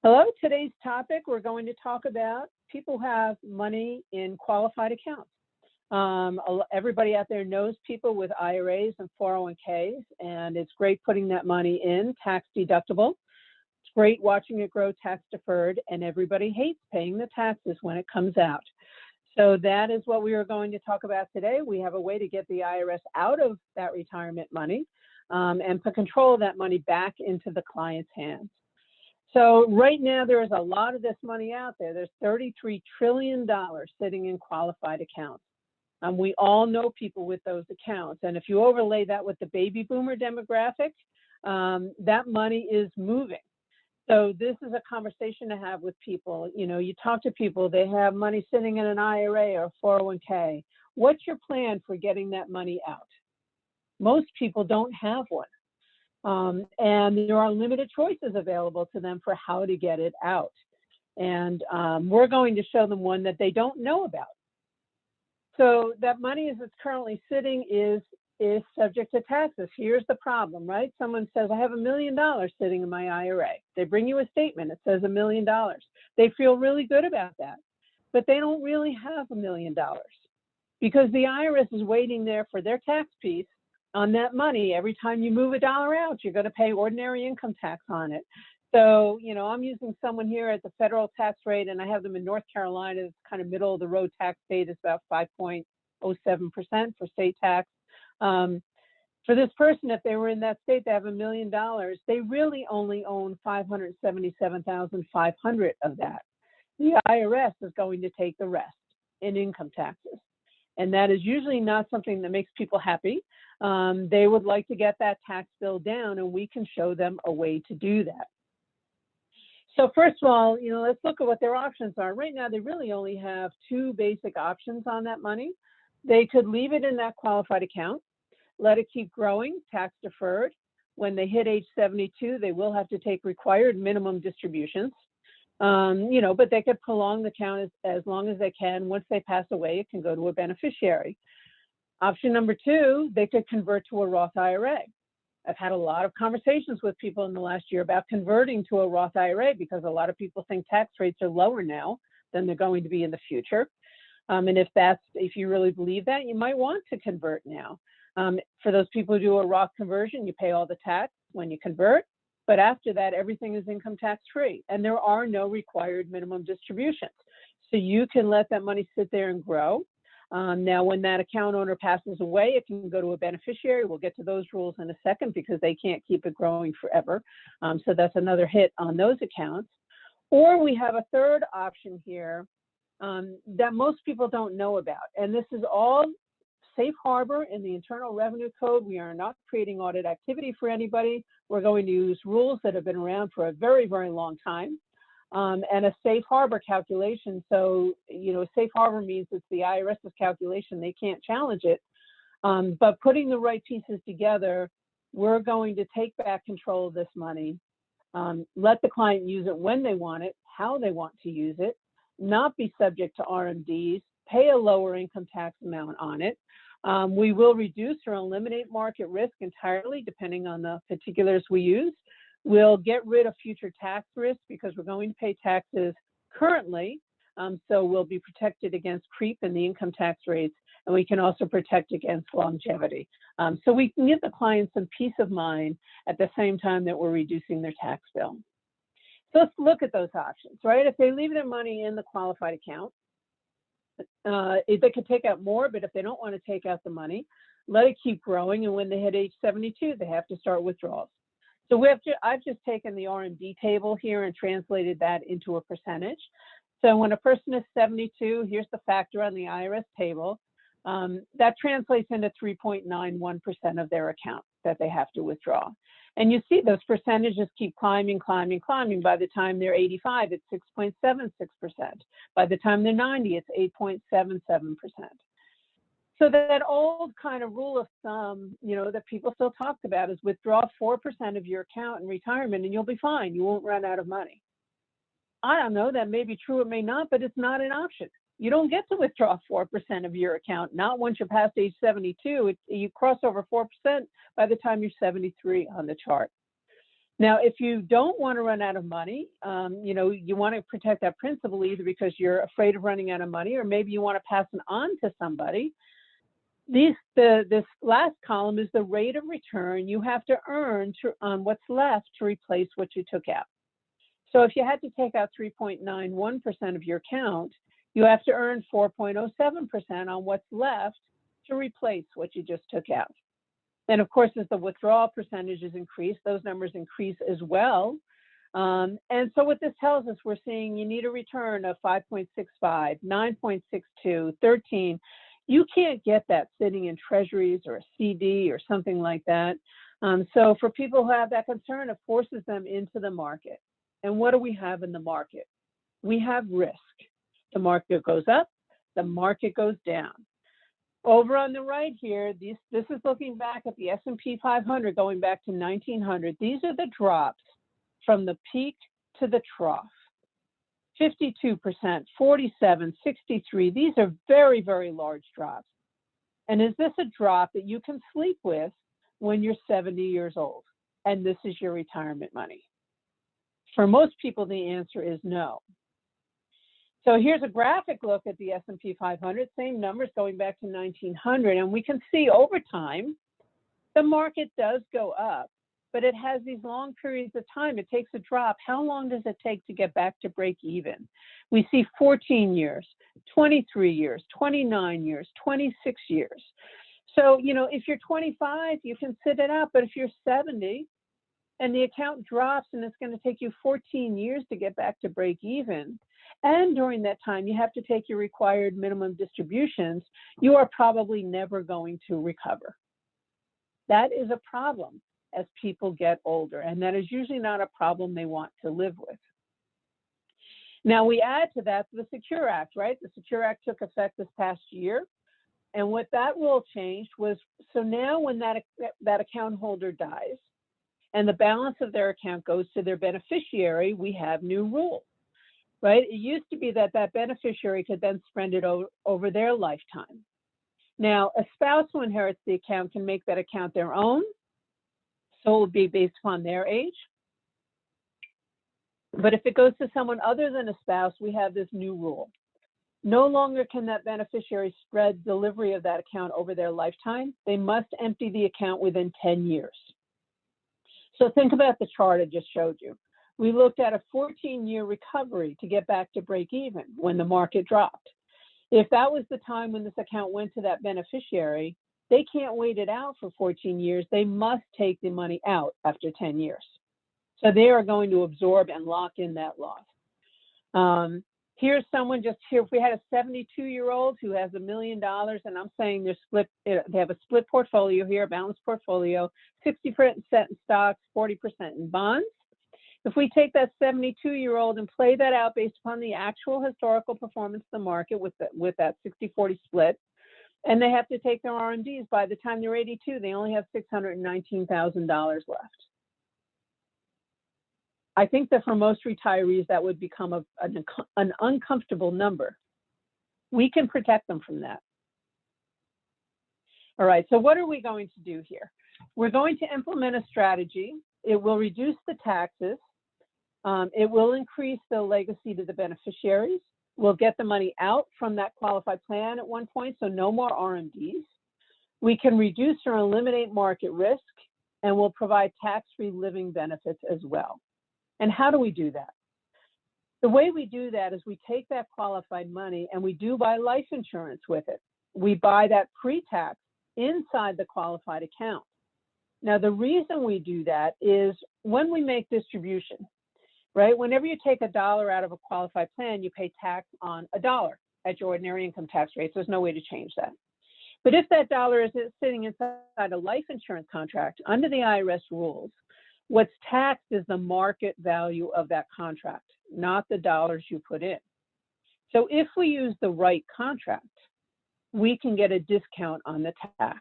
Hello, today's topic, we're going to talk about people who have money in qualified accounts. Everybody out there knows people with IRAs and 401ks, and it's great putting that money in, tax deductible. It's great watching it grow tax deferred, and everybody hates paying the taxes when it comes out. So that is what we are going to talk about today. We have a way to get the IRS out of that retirement money and put control of that money back into the client's hands. So right now, there is a lot of this money out there. There's $33 trillion sitting in qualified accounts. We all know people with those accounts. And if you overlay that with the baby boomer demographic, that money is moving. So this is a conversation to have with people. You know, you talk to people, they have money sitting in an IRA or 401k. What's your plan for getting that money out? Most people don't have one. And there are limited choices available to them for how to get it out. And we're going to show them one that they don't know about. So that money as it's currently sitting is subject to taxes. Here's the problem, right? Someone says, I have $1 million sitting in my IRA. They bring you a statement. It says $1 million. They feel really good about that, but they don't really have $1 million because the IRS is waiting there for their tax piece on that money. Every time you move a dollar out, you're going to pay ordinary income tax on it. So, you know, I'm using someone here at the federal tax rate, and I have them in North Carolina. It's kind of middle of the road tax state. It's about 5.07% for state tax. For this person, if they were in that state, they have $1 million. They really only own $577,500 of that. The IRS is going to take the rest in income taxes. And that is usually not something that makes people happy. They would like to get that tax bill down, and we can show them a way to do that. So first of all, you know, let's look at what their options are. Right now, they really only have two basic options on that money. They could leave it in that qualified account, let it keep growing, tax deferred. When they hit age 72, they will have to take required minimum distributions. You know, but they could prolong the account as long as they can. Once they pass away, it can go to a beneficiary. Option number two, they could convert to a Roth IRA. I've had a lot of conversations with people in the last year about converting to a Roth IRA because a lot of people think tax rates are lower now than they're going to be in the future. And if you really believe that, you might want to convert now. For those people who do a Roth conversion, you pay all the tax when you convert. But after that, everything is income tax free, and there are no required minimum distributions. So you can let that money sit there and grow. Now, when that account owner passes away, it can go to a beneficiary. We'll get to those rules in a second because they can't keep it growing forever. So that's another hit on those accounts. Or we have a third option here that most people don't know about. And this is all safe harbor in the Internal Revenue Code. We are not creating audit activity for anybody. We're going to use rules that have been around for a very, very long time. And a safe harbor calculation. So, you know, safe harbor means it's the IRS's calculation. They can't challenge it. But putting the right pieces together, we're going to take back control of this money, let the client use it when they want it, how they want to use it, not be subject to RMDs, pay a lower income tax amount on it. We will reduce or eliminate market risk entirely, depending on the particulars we use. We'll get rid of future tax risk because we're going to pay taxes currently. So we'll be protected against creep in the income tax rates, and we can also protect against longevity. So we can give the client some peace of mind at the same time that we're reducing their tax bill. So let's look at those options, right? If they leave their money in the qualified account, they could take out more, but if they don't want to take out the money, let it keep growing. And when they hit age 72, they have to start withdrawals. So I've just taken the RMD table here and translated that into a percentage. So when a person is 72, here's the factor on the IRS table. That translates into 3.91% of their account that they have to withdraw. And you see those percentages keep climbing, climbing, climbing. By the time they're 85, it's 6.76%. By the time they're 90, it's 8.77%. So that old kind of rule of thumb, you know, that people still talk about is withdraw 4% of your account in retirement and you'll be fine. You won't run out of money. I don't know, that may be true, it may not, but it's not an option. You don't get to withdraw 4% of your account, not once you're past age 72. You cross over 4% by the time you're 73 on the chart. Now, if you don't want to run out of money, you want to protect that principal either because you're afraid of running out of money, or maybe you want to pass it on to somebody. This last column is the rate of return you have to earn on what's left to replace what you took out. So if you had to take out 3.91% of your account, you have to earn 4.07% on what's left to replace what you just took out. And of course, as the withdrawal percentages increase, those numbers increase as well. And so what this tells us, we're seeing you need a return of 5.65, 9.62, 13. You can't get that sitting in treasuries or a CD or something like that. So for people who have that concern, it forces them into the market. And what do we have in the market? We have risk. The market goes up, the market goes down. Over on the right here, this is looking back at the S&P 500 going back to 1900. These are the drops from the peak to the trough. 52%, 47, 63. These are very, very large drops. And is this a drop that you can sleep with when you're 70 years old and this is your retirement money? For most people, the answer is no. So here's a graphic look at the S&P 500, same numbers going back to 1900, and we can see over time, the market does go up, but it has these long periods of time. It takes a drop. How long does it take to get back to break even? We see 14 years, 23 years, 29 years, 26 years. So, if you're 25, you can sit it out, but if you're 70 and the account drops and it's going to take you 14 years to get back to break even, and during that time, you have to take your required minimum distributions, you are probably never going to recover. That is a problem as people get older, and that is usually not a problem they want to live with. Now, we add to that the Secure Act, right? The Secure Act took effect this past year, and what that rule changed was, so now when that account holder dies and the balance of their account goes to their beneficiary, we have new rules. Right? It used to be that beneficiary could then spend it over their lifetime. Now, a spouse who inherits the account can make that account their own, so it would be based upon their age. But if it goes to someone other than a spouse, we have this new rule. No longer can that beneficiary spread delivery of that account over their lifetime. They must empty the account within 10 years. So think about the chart I just showed you. We looked at a 14-year recovery to get back to break even when the market dropped. If that was the time when this account went to that beneficiary, they can't wait it out for 14 years. They must take the money out after 10 years. So they are going to absorb and lock in that loss. Here's someone just here. If we had a 72-year-old who has $1 million, and I'm saying they have a split portfolio here, a balanced portfolio, 60% in stocks, 40% in bonds. If we take that 72-year-old and play that out based upon the actual historical performance of the market with that 60-40 split, and they have to take their RMDs, by the time they're 82, they only have $619,000 left. I think that for most retirees, that would become an uncomfortable number. We can protect them from that. All right, so what are we going to do here? We're going to implement a strategy. It will reduce the taxes. It will increase the legacy to the beneficiaries. We'll get the money out from that qualified plan at one point, so no more RMDs. We can reduce or eliminate market risk, and we'll provide tax-free living benefits as well. And how do we do that? The way we do that is we take that qualified money and we do buy life insurance with it. We buy that pre-tax inside the qualified account. Now, the reason we do that is when we make distribution, right? Whenever you take $1 out of a qualified plan, you pay tax on $1 at your ordinary income tax rate. So there's no way to change that. But if that dollar is sitting inside a life insurance contract, under the IRS rules, what's taxed is the market value of that contract, not the dollars you put in. So if we use the right contract, we can get a discount on the tax.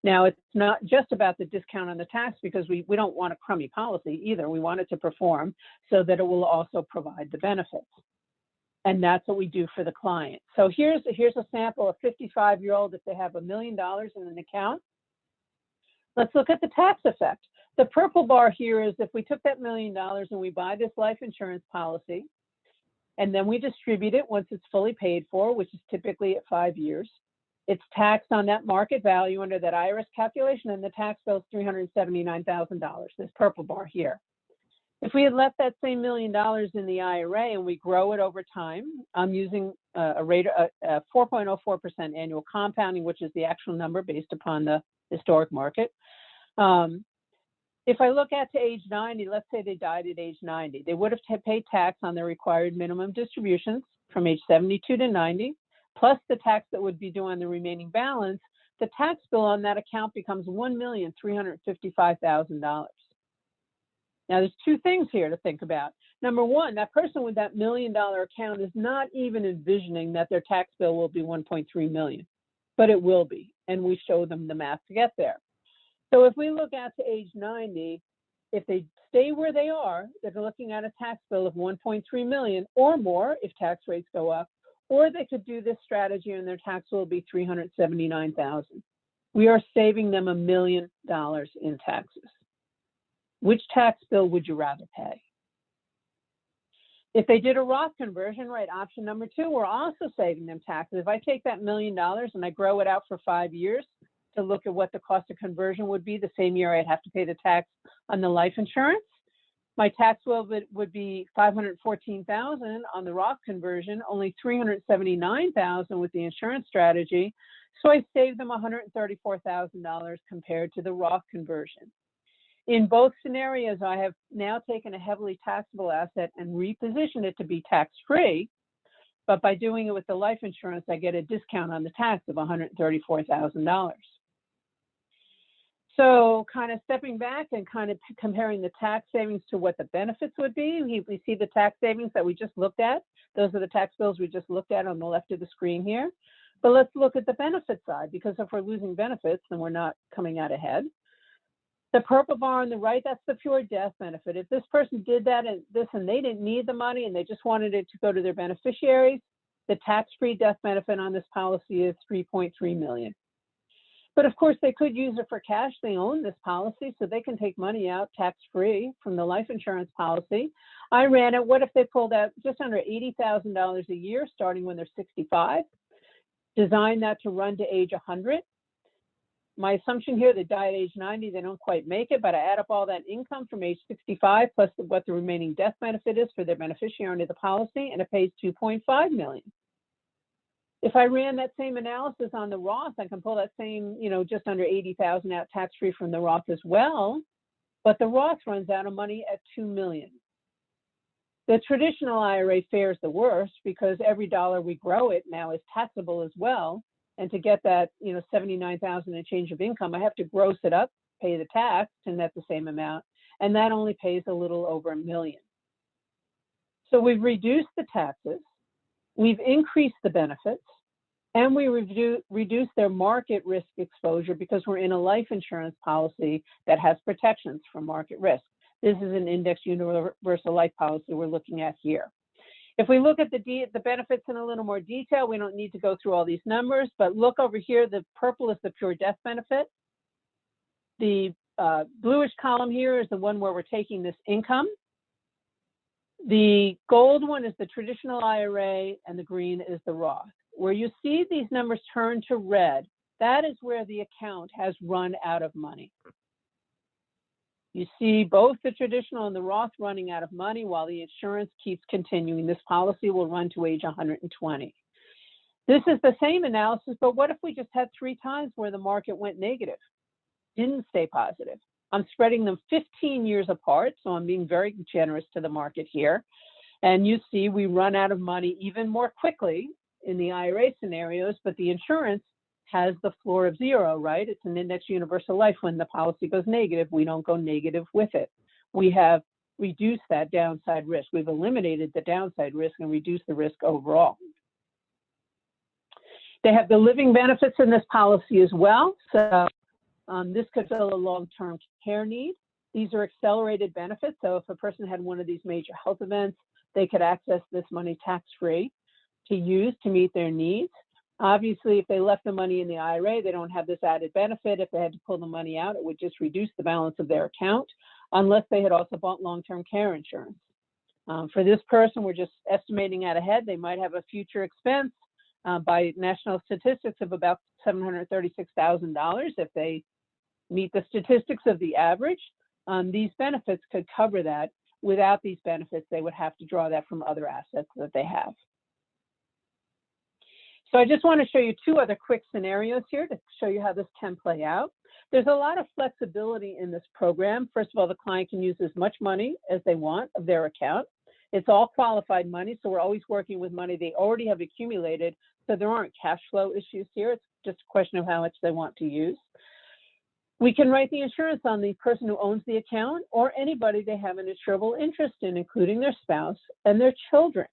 Now, it's not just about the discount on the tax, because we don't want a crummy policy either. We want it to perform so that it will also provide the benefits. And that's what we do for the client. So here's a sample of 55-year-old if they have $1 million in an account. Let's look at the tax effect. The purple bar here is if we took that $1 million and we buy this life insurance policy, and then we distribute it once it's fully paid for, which is typically at 5 years. It's taxed on that market value under that IRS calculation, and the tax bill is $379,000, this purple bar here. If we had left that same $1 million in the IRA and we grow it over time, I'm using a rate of 4.04% annual compounding, which is the actual number based upon the historic market. If I look at to age 90, let's say they died at age 90, they would have paid tax on their required minimum distributions from age 72 to 90, plus the tax that would be due on the remaining balance. The tax bill on that account becomes $1,355,000. Now, there's two things here to think about. Number one, that person with that $1 million account is not even envisioning that their tax bill will be $1.3 million, but it will be, and we show them the math to get there. So if we look at to age 90, if they stay where they are, they're looking at a tax bill of $1.3 million or more if tax rates go up, or they could do this strategy and their tax will be $379,000. We are saving them $1 million in taxes. Which tax bill would you rather pay? If they did a Roth conversion, right, option number 2, we're also saving them taxes. If I take that $1 million and I grow it out for 5 years to look at what the cost of conversion would be, the same year I'd have to pay the tax on the life insurance, my tax bill would be $514,000 on the Roth conversion, only $379,000 with the insurance strategy. So I saved them $134,000 compared to the Roth conversion. In both scenarios, I have now taken a heavily taxable asset and repositioned it to be tax-free, but by doing it with the life insurance, I get a discount on the tax of $134,000. So kind of stepping back and kind of comparing the tax savings to what the benefits would be, we see the tax savings that we just looked at. Those are the tax bills we just looked at on the left of the screen here. But let's look at the benefit side, because if we're losing benefits, then we're not coming out ahead. The purple bar on the right, that's the pure death benefit. If this person did that and they didn't need the money and they just wanted it to go to their beneficiaries, the tax-free death benefit on this policy is $3.3 million. But of course, they could use it for cash. They own this policy, so they can take money out tax-free from the life insurance policy. I ran it. What if they pulled out just under $80,000 a year, starting when they're 65? Design that to run to age 100. My assumption here, they die at age 90, they don't quite make it, but I add up all that income from age 65 plus what the remaining death benefit is for their beneficiary under the policy, and it pays $2.5 million. If I ran that same analysis on the Roth, I can pull that same, just under $80,000 out tax-free from the Roth as well, but the Roth runs out of money at $2 million. The traditional IRA fares the worst because every dollar we grow it now is taxable as well. And to get that, $79,000 and change of income, I have to gross it up, pay the tax to net the same amount, and that only pays a little over $1 million. So we've reduced the taxes, we've increased the benefits, and we reduced their market risk exposure because we're in a life insurance policy that has protections from market risk. This is an indexed universal life policy we're looking at here. If we look at the benefits in a little more detail, we don't need to go through all these numbers, but look over here, the purple is the pure death benefit. The bluish column here is the one where we're taking this income. The gold one is the traditional IRA, and the green is the Roth. Where you see these numbers turn to red, that is where the account has run out of money. You see both the traditional and the Roth running out of money while the insurance keeps continuing. This policy will run to age 120. This is the same analysis, but what if we just had 3 times where the market went negative, didn't stay positive? I'm spreading them 15 years apart, so I'm being very generous to the market here. And you see we run out of money even more quickly in the IRA scenarios, but the insurance has the floor of 0, right? It's an indexed universal life. When the policy goes negative, we don't go negative with it. We have reduced that downside risk. We've eliminated the downside risk and reduced the risk overall. They have the living benefits in this policy as well. So this could fill a long-term care need. These are accelerated benefits. So if a person had one of these major health events, they could access this money tax-free to use to meet their needs. Obviously, if they left the money in the IRA, they don't have this added benefit. If they had to pull the money out, it would just reduce the balance of their account, unless they had also bought long-term care insurance. For this person, we're just estimating out ahead. They might have a future expense by national statistics of about $736,000 if they meet the statistics of the average. These benefits could cover that. Without these benefits, they would have to draw that from other assets that they have. So I just want to show you two other quick scenarios here to show you how this can play out. There's a lot of flexibility in this program. First of all, the client can use as much money as they want of their account. It's all qualified money, so we're always working with money they already have accumulated, so there aren't cash flow issues here. It's just a question of how much they want to use. We can write the insurance on the person who owns the account or anybody they have an insurable interest in, including their spouse and their children.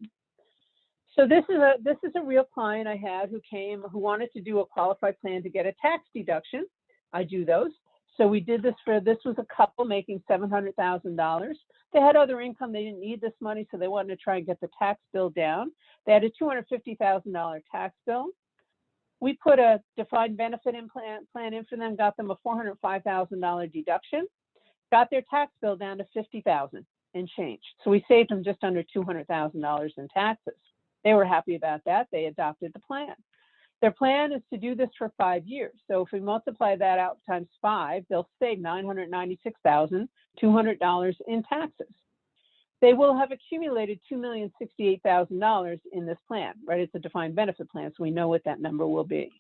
So this is a real client I had who wanted to do a qualified plan to get a tax deduction. I do those. So we did this was a couple making $700,000. They had other income. They didn't need this money, so they wanted to try and get the tax bill down. They had a $250,000 tax bill. We put a defined benefit plan in for them, got them a $405,000 deduction, got their tax bill down to $50,000 and changed. So we saved them just under $200,000 in taxes. They were happy about that. They adopted the plan. Their plan is to do this for 5 years. So if we multiply that out times 5, they'll save $996,200 in taxes. They will have accumulated $2,068,000 in this plan, right? It's a defined benefit plan, so we know what that number will be.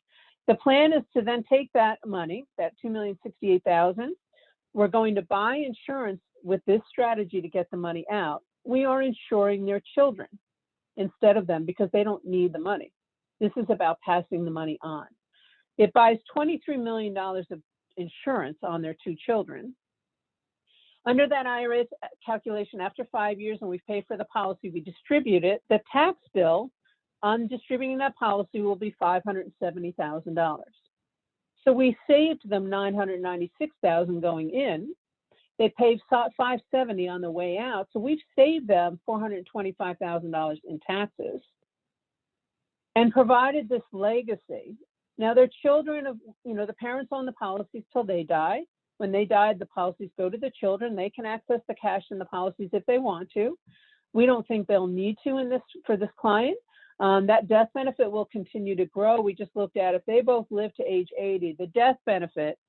The plan is to then take that money, that $2,068,000. We're going to buy insurance with this strategy to get the money out. We are insuring their children instead of them because they don't need the money. This is about passing the money on. It buys $23 million of insurance on their 2 children. Under that IRS calculation, after 5 years and we've paid for the policy, we distribute it. The tax bill on distributing that policy will be $570,000. So we saved them $996,000 going in. They paid $570,000 on the way out. So we've saved them $425,000 in taxes and provided this legacy. Now their children, the parents own the policies till they die. When they died, the policies go to the children. They can access the cash in the policies if they want to. We don't think they'll need to for this client. That death benefit will continue to grow. We just looked at if they both live to age 80, the death benefit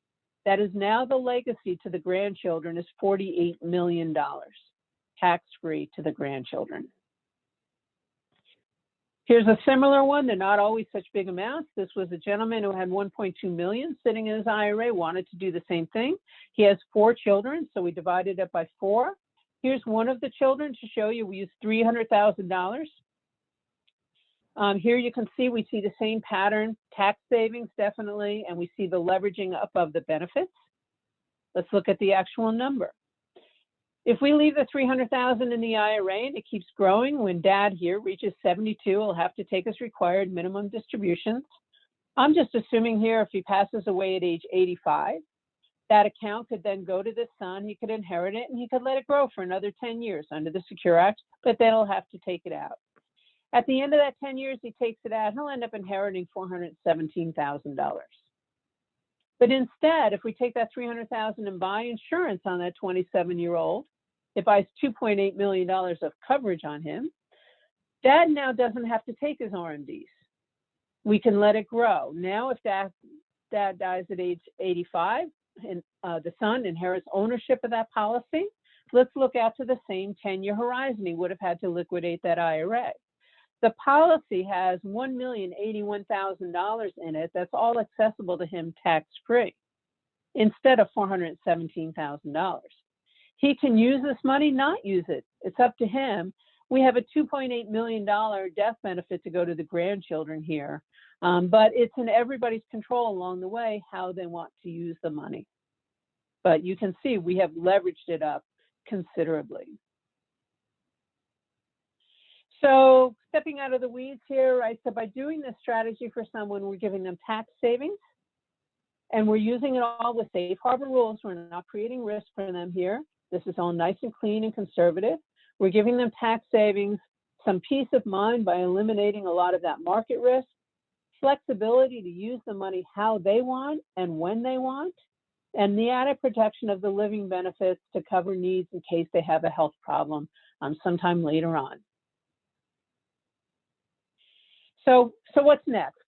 that is now the legacy to the grandchildren is $48 million, tax-free to the grandchildren. Here's a similar one. They're not always such big amounts. This was a gentleman who had $1.2 million sitting in his IRA, wanted to do the same thing. He has 4 children, so we divided it by 4. Here's one of the children to show you. We used $300,000. Here you can see, we see the same pattern, tax savings definitely, and we see the leveraging up of the benefits. Let's look at the actual number. If we leave the $300,000 in the IRA and it keeps growing, when dad here reaches 72, he'll have to take his required minimum distributions. I'm just assuming here if he passes away at age 85, that account could then go to the son, he could inherit it, and he could let it grow for another 10 years under the Secure Act, but then he'll have to take it out. At the end of that 10 years, he takes it out, he'll end up inheriting $417,000. But instead, if we take that $300,000 and buy insurance on that 27-year-old, it buys $2.8 million of coverage on him. Dad now doesn't have to take his RMDs. We can let it grow. Now, if dad dies at age 85 and the son inherits ownership of that policy, let's look out to the same 10-year horizon. He would have had to liquidate that IRA. The policy has $1,081,000 in it. That's all accessible to him tax-free instead of $417,000. He can use this money, not use it. It's up to him. We have a $2.8 million death benefit to go to the grandchildren here, but it's in everybody's control along the way how they want to use the money. But you can see we have leveraged it up considerably. So stepping out of the weeds here, right? So by doing this strategy for someone, we're giving them tax savings, and we're using it all with safe harbor rules. We're not creating risk for them here. This is all nice and clean and conservative. We're giving them tax savings, some peace of mind by eliminating a lot of that market risk, flexibility to use the money how they want and when they want, and the added protection of the living benefits to cover needs in case they have a health problem sometime later on. So what's next?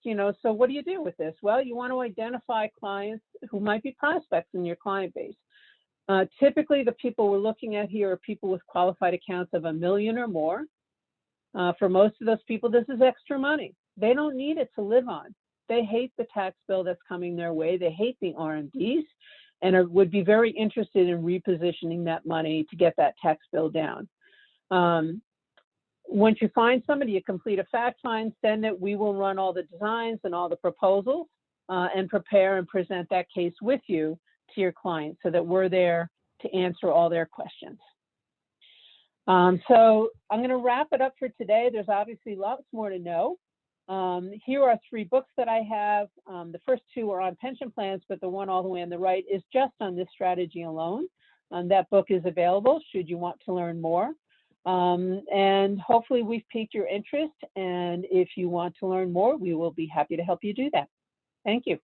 So what do you do with this? Well, you want to identify clients who might be prospects in your client base. Typically, the people we're looking at here are people with qualified accounts of $1 million or more. For most of those people, this is extra money. They don't need it to live on. They hate the tax bill that's coming their way. They hate the RMDs and would be very interested in repositioning that money to get that tax bill down. Once you find somebody, you complete a fact find, send it. We will run all the designs and all the proposals and prepare and present that case with you to your client so that we're there to answer all their questions. So I'm going to wrap it up for today. There's obviously lots more to know. Here are 3 books that I have. The first 2 are on pension plans, but the one all the way on the right is just on this strategy alone. That book is available should you want to learn more. And hopefully we've piqued your interest. And if you want to learn more, we will be happy to help you do that. Thank you.